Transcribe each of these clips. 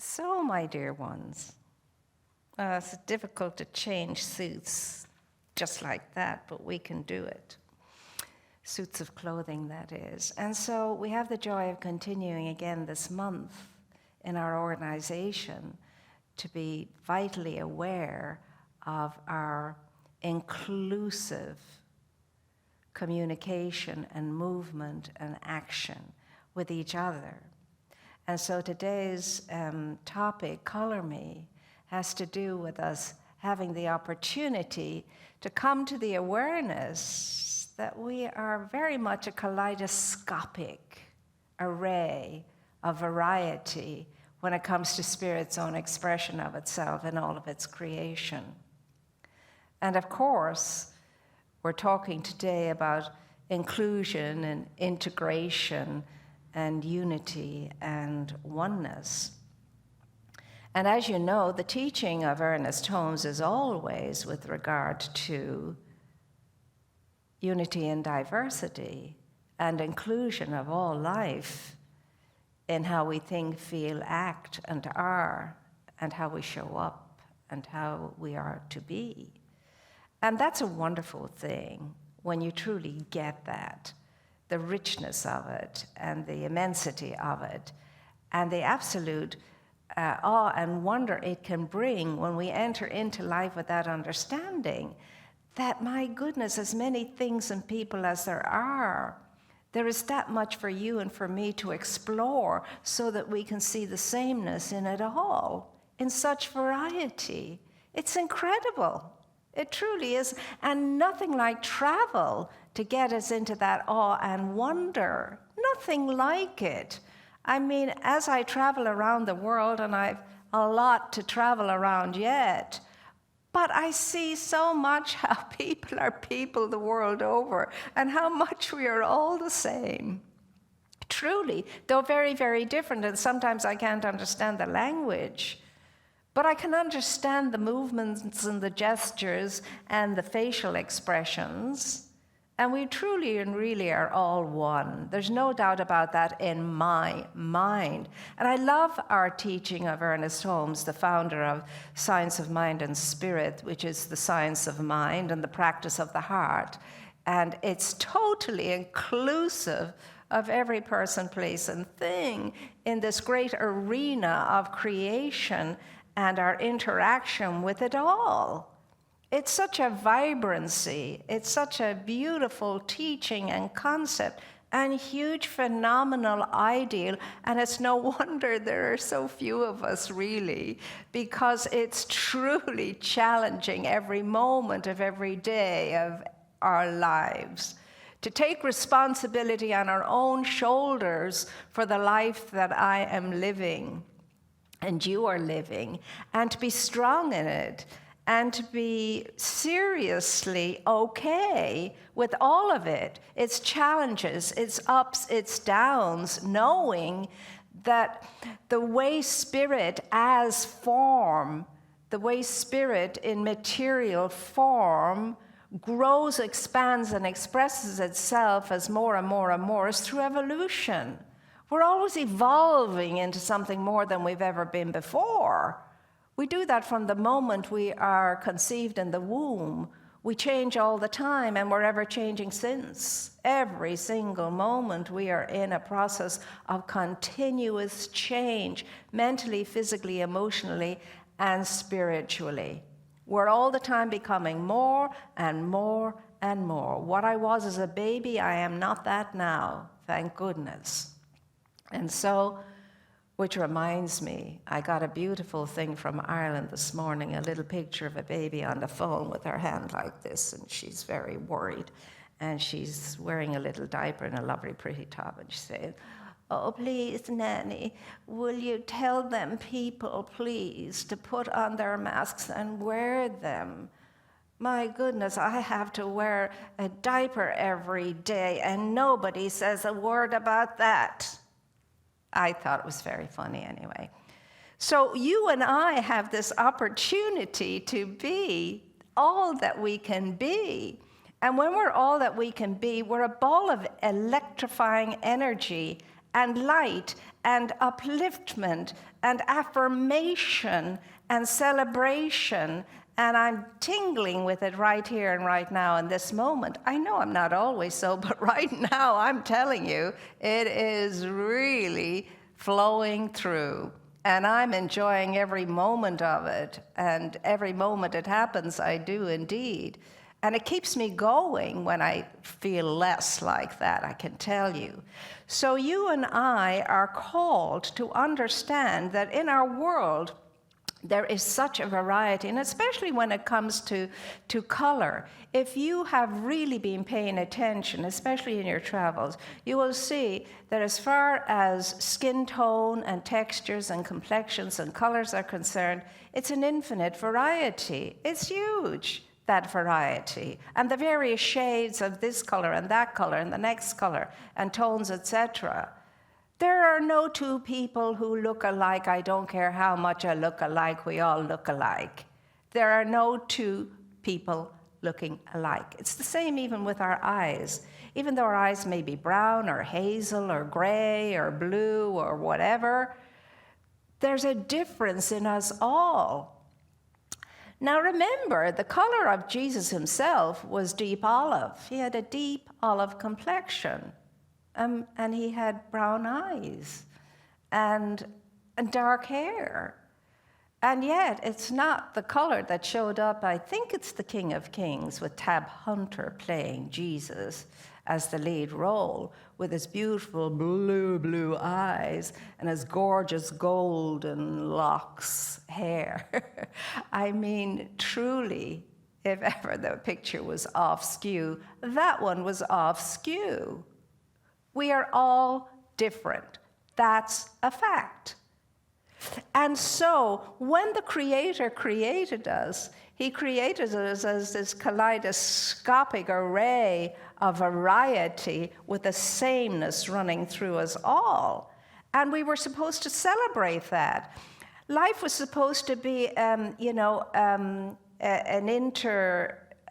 So, my dear ones, it's difficult to change suits just like that, but we can do it. Suits of clothing, that is. And so we have the joy of continuing again this month in our organization to be vitally aware of our inclusive communication and movement and action with each other. And so today's topic, Color Me, has to do with us having the opportunity to come to the awareness that we are very much a kaleidoscopic array of variety when it comes to Spirit's own expression of itself in all of its creation. And of course, we're talking today about inclusion and integration and unity and oneness. And as you know, the teaching of Ernest Holmes is always with regard to unity and diversity and inclusion of all life in how we think, feel, act, and are, and how we show up, and how we are to be. And that's a wonderful thing when you truly get that, the richness of it, and the immensity of it, and the absolute awe and wonder it can bring when we enter into life with that understanding that, my goodness, as many things and people as there is that much for you and for me to explore so that we can see the sameness in it all, in such variety. It's incredible. It truly is. And nothing like travel to get us into that awe and wonder. Nothing like it. I mean, as I travel around the world, and I've a lot to travel around yet, but I see so much how people are people the world over and how much we are all the same. Truly, though very, very different, and sometimes I can't understand the language, but I can understand the movements and the gestures and the facial expressions, and we truly and really are all one. There's no doubt about that in my mind. And I love our teaching of Ernest Holmes, the founder of Science of Mind and Spirit, which is the science of mind and the practice of the heart. And it's totally inclusive of every person, place, and thing in this great arena of creation and our interaction with it all. It's such a vibrancy, it's such a beautiful teaching and concept, and huge phenomenal ideal, and it's no wonder there are so few of us really, because it's truly challenging every moment of every day of our lives. To take responsibility on our own shoulders for the life that I am living, and you are living, and to be strong in it, and to be seriously okay with all of it, its challenges, its ups, its downs, knowing that the way Spirit as form, the way Spirit in material form grows, expands, and expresses itself as more and more and more is through evolution. We're always evolving into something more than we've ever been before. We do that from the moment we are conceived in the womb. We change all the time, and we're ever changing since. Every single moment we are in a process of continuous change, mentally, physically, emotionally, and spiritually. We're all the time becoming more and more and more. What I was as a baby, I am not that now, thank goodness. And so, which reminds me, I got a beautiful thing from Ireland this morning, a little picture of a baby on the phone with her hand like this, and she's very worried. And she's wearing a little diaper and a lovely pretty top, and she said, "Oh, please, Nanny, will you tell them people, please, to put on their masks and wear them? My goodness, I have to wear a diaper every day, and nobody says a word about that." I thought it was very funny anyway. So you and I have this opportunity to be all that we can be. And when we're all that we can be, we're a ball of electrifying energy and light and upliftment and affirmation and celebration. And I'm tingling with it right here and right now in this moment. I know I'm not always so, but right now I'm telling you, it is really flowing through. And I'm enjoying every moment of it. And every moment it happens, I do indeed. And it keeps me going when I feel less like that, I can tell you. So you and I are called to understand that in our world, there is such a variety, and especially when it comes to color. If you have really been paying attention, especially in your travels, you will see that as far as skin tone and textures and complexions and colors are concerned, it's an infinite variety. It's huge, that variety. And the various shades of this color and the next color, and tones, etc. There are no two people who look alike. I don't care how much I look alike, we all look alike. There are no two people looking alike. It's the same even with our eyes. Even though our eyes may be brown or hazel or gray or blue or whatever, there's a difference in us all. Now remember, the color of Jesus himself was deep olive. He had a deep olive complexion. And he had brown eyes and dark hair. And yet, it's not the color that showed up. I think it's The King of Kings with Tab Hunter playing Jesus as the lead role with his beautiful blue eyes and his gorgeous golden locks hair. I mean, truly, if ever the picture was off skew, that one was off skew. We are all different. That's a fact. And so when the Creator created us, he created us as this kaleidoscopic array of variety with a sameness running through us all. And we were supposed to celebrate that. Life was supposed to be,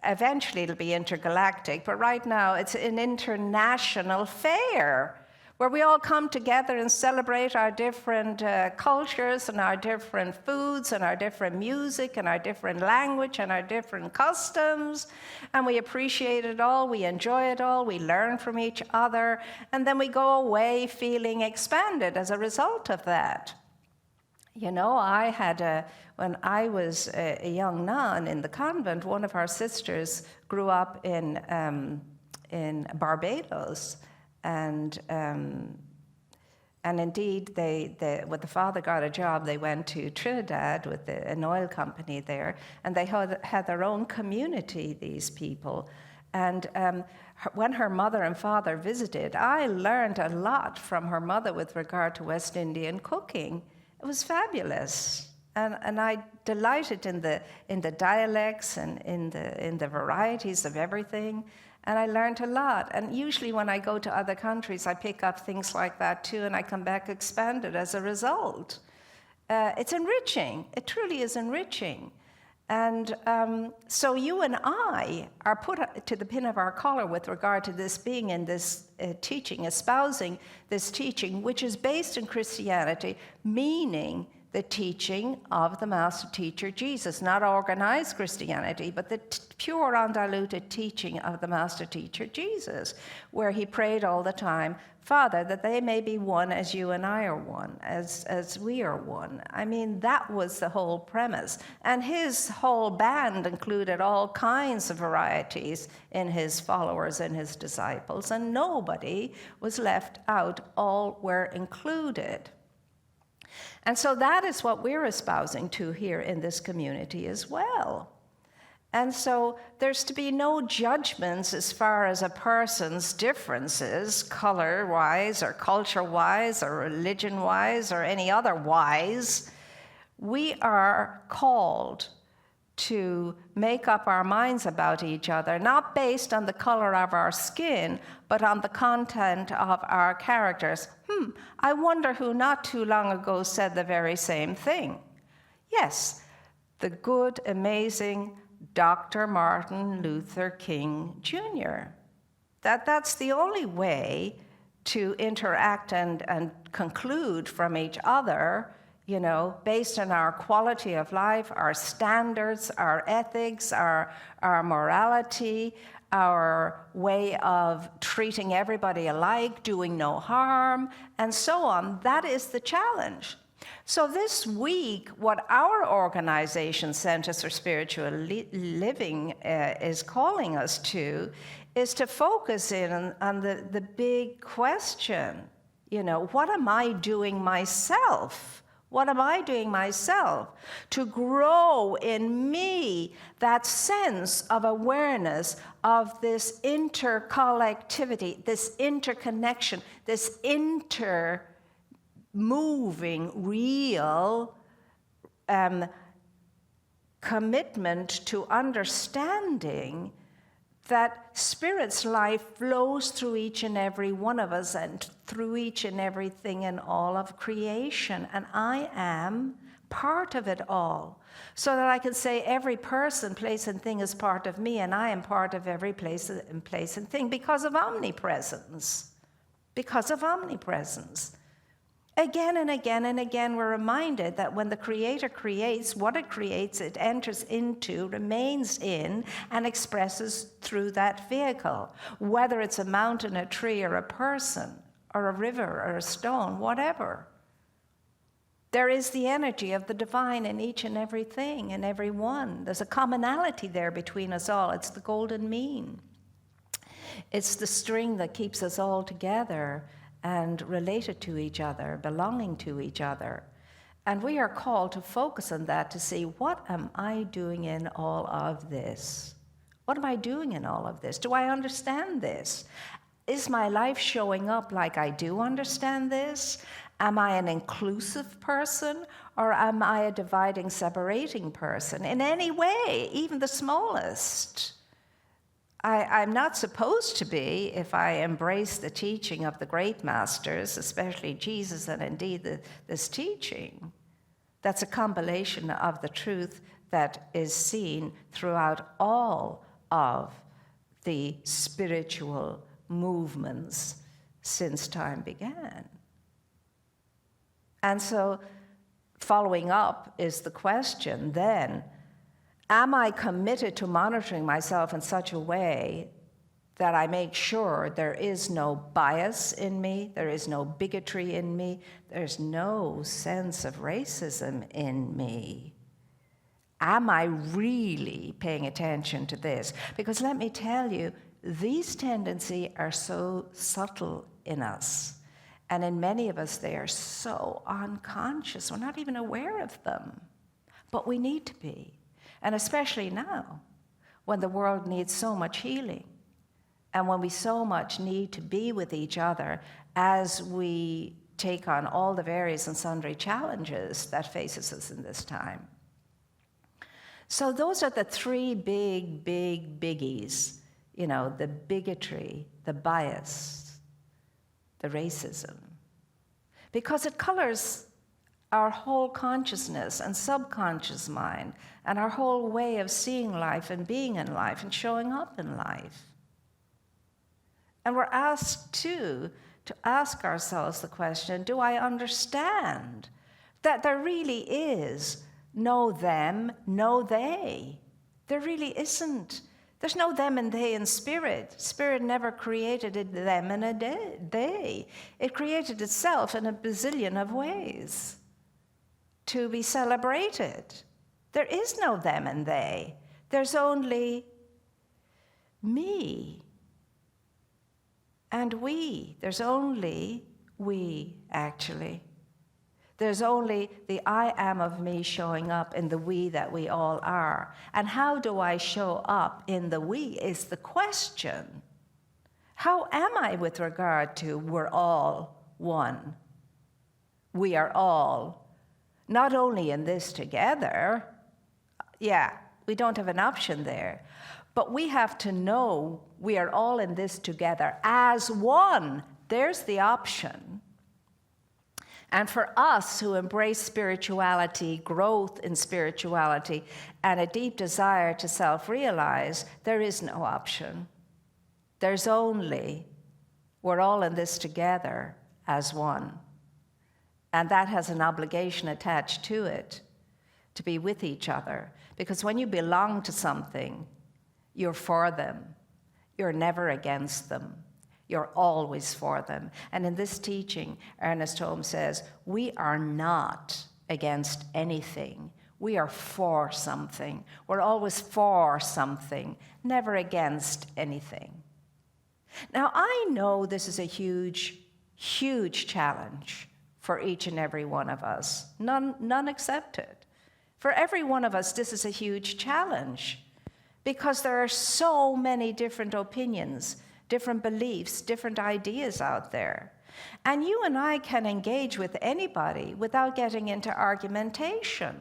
eventually it'll be intergalactic, but right now it's an international fair where we all come together and celebrate our different cultures and our different foods and our different music and our different language and our different customs. And we appreciate it all, we enjoy it all, we learn from each other, and then we go away feeling expanded as a result of that. You know, when I was a young nun in the convent, one of our sisters grew up in Barbados, and indeed, when the father got a job, they went to Trinidad with an oil company there, and they had their own community, these people. And when her mother and father visited, I learned a lot from her mother with regard to West Indian cooking. It was fabulous, and I delighted in the dialects and in the varieties of everything, and I learned a lot. And usually when I go to other countries, I pick up things like that too, and I come back expanded as a result. It's enriching. It truly is enriching. And so you and I are put to the pin of our collar with regard to this being in this teaching, espousing this teaching, which is based in Christianity, meaning the teaching of the Master Teacher Jesus, not organized Christianity, but the pure, undiluted teaching of the Master Teacher Jesus, where he prayed all the time, Father, that they may be one as you and I are one, as we are one. I mean, that was the whole premise. And his whole band included all kinds of varieties in his followers and his disciples, and nobody was left out. All were included. And so that is what we're espousing to here in this community as well. And so there's to be no judgments as far as a person's differences, color-wise or culture-wise or religion-wise or any other wise. We are called to make up our minds about each other, not based on the color of our skin, but on the content of our characters. I wonder who not too long ago said the very same thing. Yes, the good, amazing Dr. Martin Luther King Jr. That's the only way to interact and conclude from each other, based on our quality of life, our standards, our ethics, our morality, our way of treating everybody alike, doing no harm, and so on. That is the challenge. So this week, what our organization, Centers for Spiritual Living, is calling us to is to focus in on the big question, what am I doing myself? What am I doing myself to grow in me that sense of awareness of this intercollectivity, this interconnection, this moving, real commitment to understanding that Spirit's life flows through each and every one of us and through each and everything in all of creation. And I am part of it all. So that I can say every person, place, and thing is part of me, and I am part of every place and thing because of omnipresence. Because of omnipresence. Again and again and again, we're reminded that when the Creator creates, what it creates, it enters into, remains in, and expresses through that vehicle. Whether it's a mountain, a tree, or a person, or a river, or a stone, whatever. There is the energy of the divine in each and everything, in every one. There's a commonality there between us all. It's the golden mean. It's the string that keeps us all together and related to each other, belonging to each other. And we are called to focus on that, to see, what am I doing in all of this? What am I doing in all of this? Do I understand this? Is my life showing up like I do understand this? Am I an inclusive person, or am I a dividing, separating person? In any way, even the smallest. I'm not supposed to be, if I embrace the teaching of the great masters, especially Jesus and indeed this teaching. That's a compilation of the truth that is seen throughout all of the spiritual movements since time began. And so following up is the question then, am I committed to monitoring myself in such a way that I make sure there is no bias in me, there is no bigotry in me, there's no sense of racism in me? Am I really paying attention to this? Because let me tell you, these tendencies are so subtle in us. And in many of us, they are so unconscious. We're not even aware of them. But we need to be. And especially now, when the world needs so much healing, and when we so much need to be with each other as we take on all the various and sundry challenges that faces us in this time. So those are the three big biggies, the bigotry, the bias, the racism. Because it colors our whole consciousness and subconscious mind and our whole way of seeing life and being in life and showing up in life. And we're asked, too, to ask ourselves the question, do I understand that there really is no them, no they? There really isn't. There's no them and they in spirit. Spirit never created a them and a they. It created itself in a bazillion of ways to be celebrated. There is no them and they. There's only me and we. There's only we, actually. There's only the I am of me showing up in the we that we all are. And how do I show up in the we is the question. How am I with regard to we're all one? We are all not only in this together, we don't have an option there, but we have to know we are all in this together as one. There's the option. And for us who embrace spirituality, growth in spirituality, and a deep desire to self-realize, there is no option. There's only We're all in this together as one. And that has an obligation attached to it, to be with each other. Because when you belong to something, you're for them. You're never against them. You're always for them. And in this teaching, Ernest Holmes says, we are not against anything. We are for something. We're always for something, never against anything. Now, I know this is a huge, huge challenge for each and every one of us, none accepted. For every one of us, this is a huge challenge because there are so many different opinions, different beliefs, different ideas out there. And you and I can engage with anybody without getting into argumentation.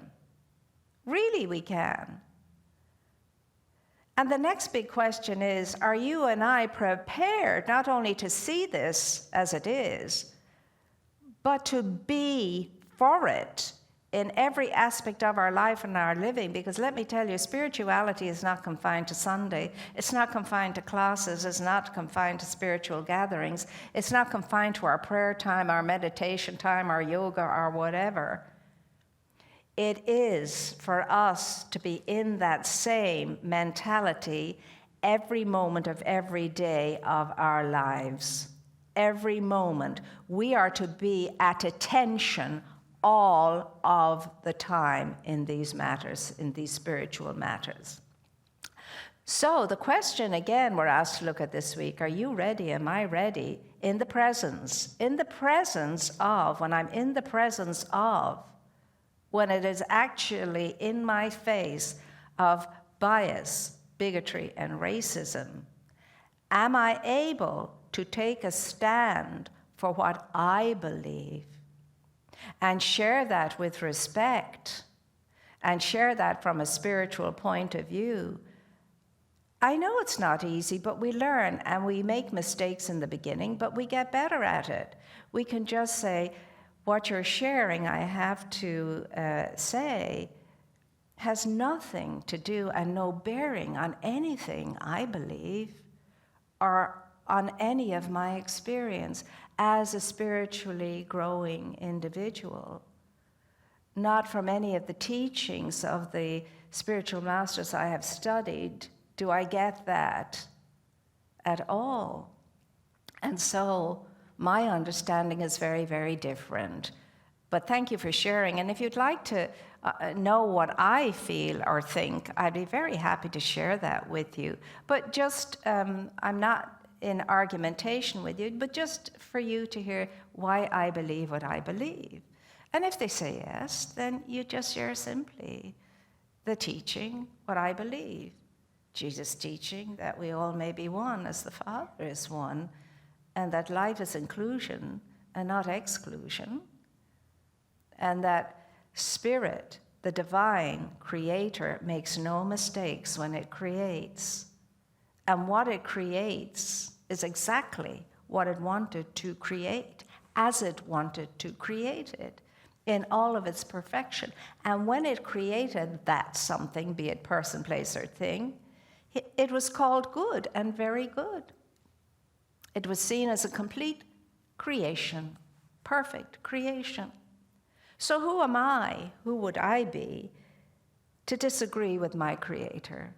Really, we can. And the next big question is, are you and I prepared not only to see this as it is, but to be for it in every aspect of our life and our living? Because let me tell you, spirituality is not confined to Sunday. It's not confined to classes. It's not confined to spiritual gatherings. It's not confined to our prayer time, our meditation time, our yoga, or whatever. It is for us to be in that same mentality every moment of every day of our lives. Every moment. We are to be at attention all of the time in these matters, in these spiritual matters. So the question again we're asked to look at this week, are you ready? Am I ready? In the presence of, when I'm in the presence of, when it is actually in my face of bias, bigotry, and racism, am I able to take a stand for what I believe and share that with respect and share that from a spiritual point of view? I know it's not easy, but we learn and we make mistakes in the beginning, but we get better at it. We can just say, what you're sharing, I have to say, has nothing to do and no bearing on anything I believe or on any of my experience as a spiritually growing individual. Not from any of the teachings of the spiritual masters I have studied do I get that at all. And so my understanding is very, very different. But thank you for sharing. And if you'd like to know what I feel or think, I'd be very happy to share that with you. But just, I'm not in argumentation with you, but just for you to hear why I believe what I believe. And if they say yes, then you just share simply the teaching, what I believe. Jesus' teaching that we all may be one as the Father is one, and that life is inclusion and not exclusion, and that Spirit, the divine creator, makes no mistakes when it creates. And what it creates is exactly what it wanted to create, as it wanted to create it, in all of its perfection. And when it created that something, be it person, place, or thing, it was called good and very good. It was seen as a complete creation, perfect creation. So who am I, who would I be, to disagree with my Creator?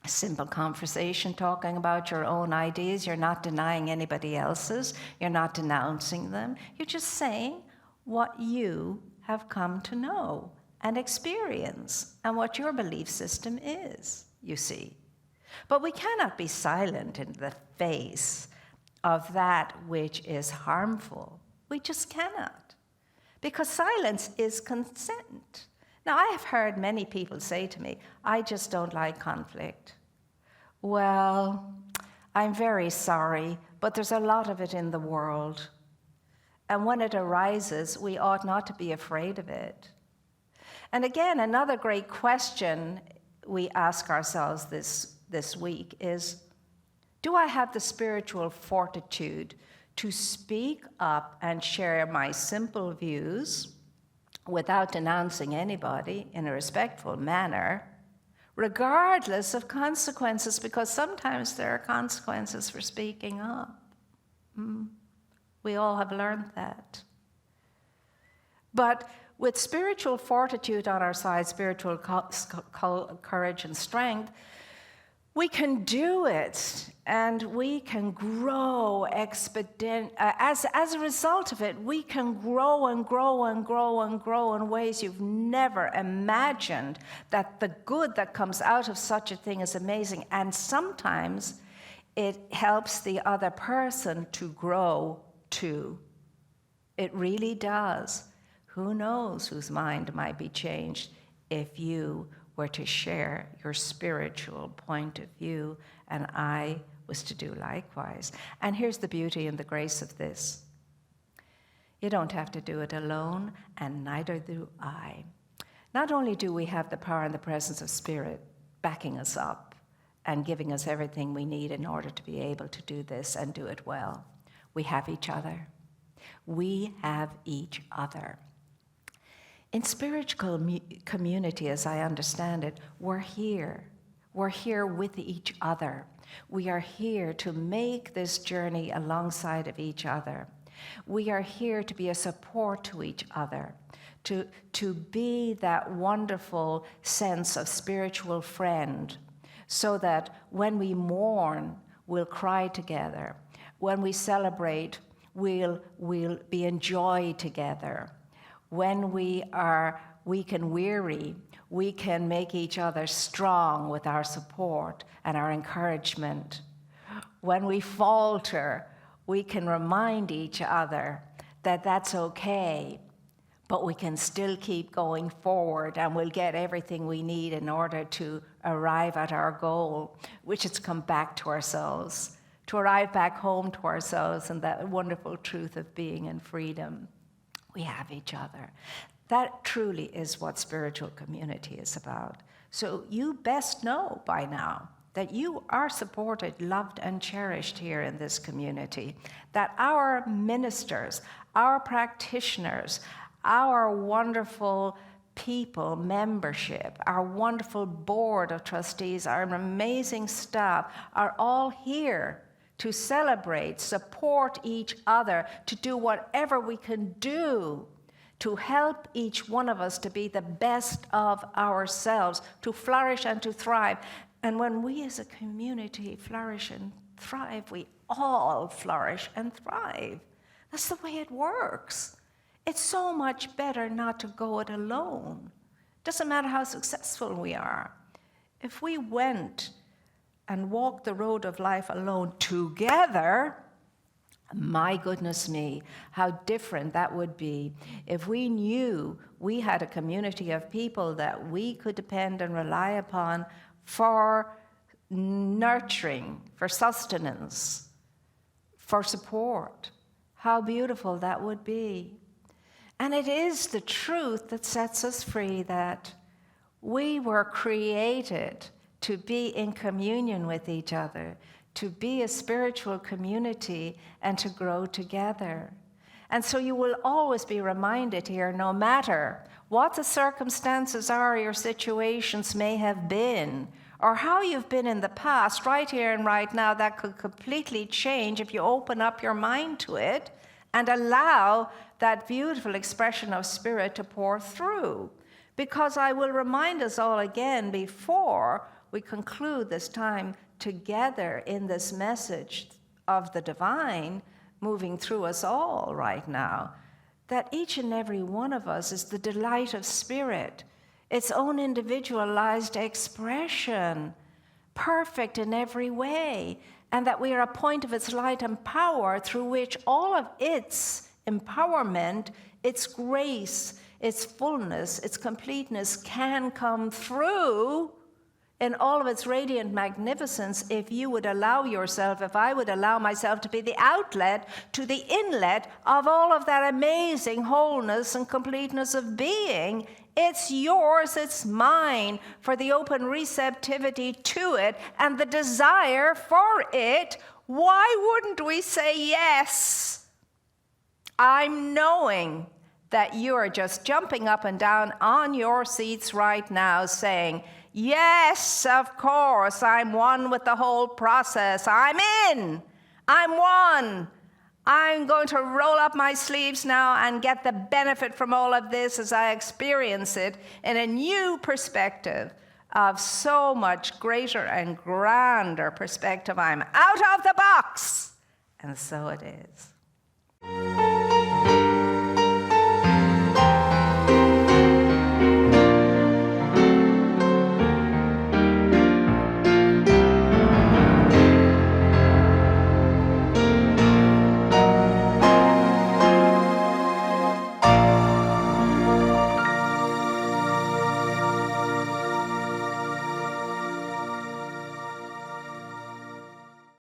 A simple conversation talking about your own ideas. You're not denying anybody else's. You're not denouncing them. You're just saying what you have come to know and experience and what your belief system is, you see. But we cannot be silent in the face of that which is harmful. We just cannot. Because silence is consent. Now, I have heard many people say to me, I just don't like conflict. Well, I'm very sorry, but there's a lot of it in the world. And when it arises, we ought not to be afraid of it. And again, another great question we ask ourselves this week is, do I have the spiritual fortitude to speak up and share my simple views without denouncing anybody in a respectful manner, regardless of consequences, because sometimes there are consequences for speaking up. We all have learned that. But with spiritual fortitude on our side, spiritual courage and strength, we can do it, and we can grow as a result of it, we can grow and grow and grow and grow in ways you've never imagined. That the good that comes out of such a thing is amazing. And sometimes it helps the other person to grow too. It really does. Who knows whose mind might be changed if you were to share your spiritual point of view, and I was to do likewise. And here's the beauty and the grace of this. You don't have to do it alone, and neither do I. Not only do we have the power and the presence of Spirit backing us up and giving us everything we need in order to be able to do this and do it well, we have each other. We have each other. In spiritual community, as I understand it, we're here. We're here with each other. We are here to make this journey alongside of each other. We are here to be a support to each other, to be that wonderful sense of spiritual friend, so that when we mourn, we'll cry together. When we celebrate, we'll be in joy together. When we are weak and weary, we can make each other strong with our support and our encouragement. When we falter, we can remind each other that that's okay, but we can still keep going forward, and we'll get everything we need in order to arrive at our goal, which is to come back to ourselves, to arrive back home to ourselves and that wonderful truth of being in freedom. We have each other. That truly is what spiritual community is about. So you best know by now that you are supported, loved, and cherished here in this community, that our ministers, our practitioners, our wonderful people, membership, our wonderful board of trustees, our amazing staff are all here to celebrate, support each other, to do whatever we can do to help each one of us to be the best of ourselves, to flourish and to thrive. And when we as a community flourish and thrive, we all flourish and thrive. That's the way it works. It's so much better not to go it alone. Doesn't matter how successful we are. If we went and walk the road of life alone together, my goodness me, how different that would be if we knew we had a community of people that we could depend and rely upon for nurturing, for sustenance, for support. How beautiful that would be. And it is the truth that sets us free, that we were created to be in communion with each other, to be a spiritual community, and to grow together. And so you will always be reminded here, no matter what the circumstances are, your situations may have been, or how you've been in the past, right here and right now, that could completely change if you open up your mind to it and allow that beautiful expression of Spirit to pour through. Because I will remind us all again before we conclude this time together in this message of the divine moving through us all right now, that each and every one of us is the delight of Spirit, its own individualized expression, perfect in every way, and that we are a point of its light and power through which all of its empowerment, its grace, its fullness, its completeness can come through in all of its radiant magnificence if you would allow yourself, if I would allow myself to be the outlet to the inlet of all of that amazing wholeness and completeness of being. It's yours, it's mine, for the open receptivity to it and the desire for it. Why wouldn't we say yes? I'm knowing that you are just jumping up and down on your seats right now saying, yes, of course, I'm one with the whole process. I'm in. I'm one. I'm going to roll up my sleeves now and get the benefit from all of this as I experience it in a new perspective of so much greater and grander perspective. I'm out of the box. And so it is.